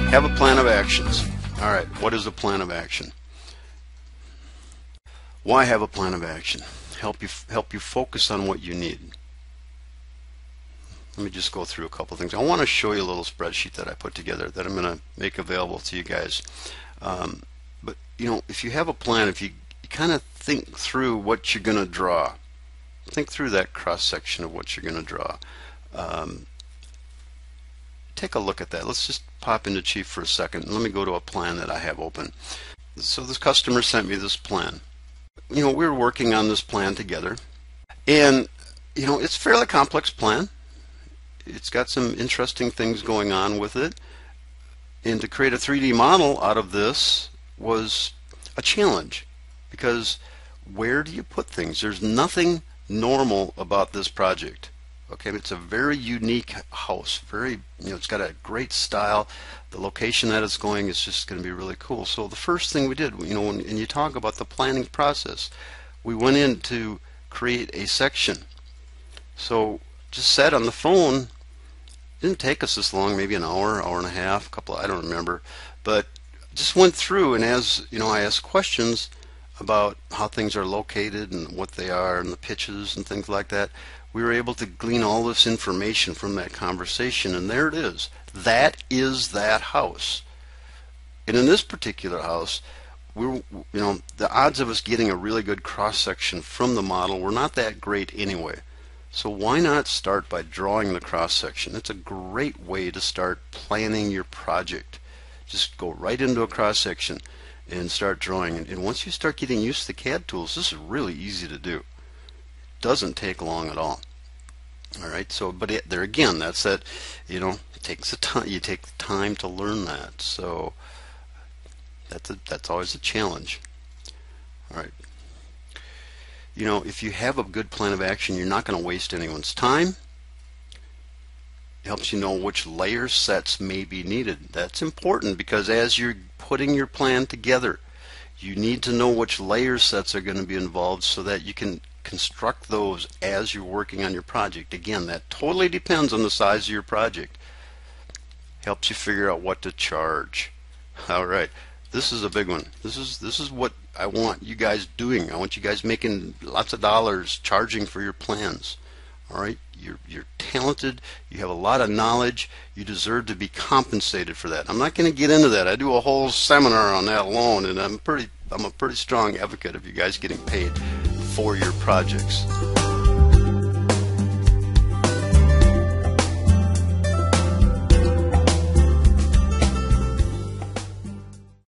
Have a plan of actions. All right, what is a plan of action? Why have a plan of action? Help you focus on what you need. Let me just go through a couple things. I want to show you a little spreadsheet that I put together that I'm going to make available to you guys. But you know, if you have a plan, if you kind of think through what you're going to draw, think through that cross section of what you're going to draw. Take a look at that. Let's just pop into Chief for a second. Let me go to a plan that I have open. So this customer sent me this plan. You know, we were working on this plan together, and you know, it's a fairly complex plan. It's got some interesting things going on with it, and to create a 3D model out of this was a challenge, because where do you put things? There's nothing normal about this project. Okay, it's a very unique house. It's got a great style. The location that it's going is just going to be really cool. So the first thing we did, you know, when you talk about the planning process, we went in to create a section. So just sat on the phone. It didn't take us this long, maybe an hour, hour and a half, I don't remember, but just went through, and as you know, I asked questions about how things are located and what they are and the pitches and things like that. We were able to glean all this information from that conversation, and there it is. That is that house. And in this particular house, the odds of us getting a really good cross section from the model were not that great anyway. So why not start by drawing the cross section? It's a great way to start planning your project. Just go right into a cross section and start drawing. And once you start getting used to the CAD tools, this is really easy to do. Doesn't take long at all. All right, so there again, that's that, you know, it takes the time. You take the time to learn that. So that's always a challenge. All right. You know, if you have a good plan of action, you're not going to waste anyone's time. It helps you know which layer sets may be needed. That's important, because as you're putting your plan together, you need to know which layer sets are going to be involved so that you can construct those as you're working on your project. Again, that totally depends on the size of your project. Helps you figure out what to charge. All right, this is a big one. This is what I want you guys doing. I want you guys making lots of dollars charging for your plans. All right, you're talented. You have a lot of knowledge. You deserve to be compensated for that. I'm not going to get into that. I do a whole seminar on that alone, and I'm a pretty strong advocate of you guys getting paid for your projects.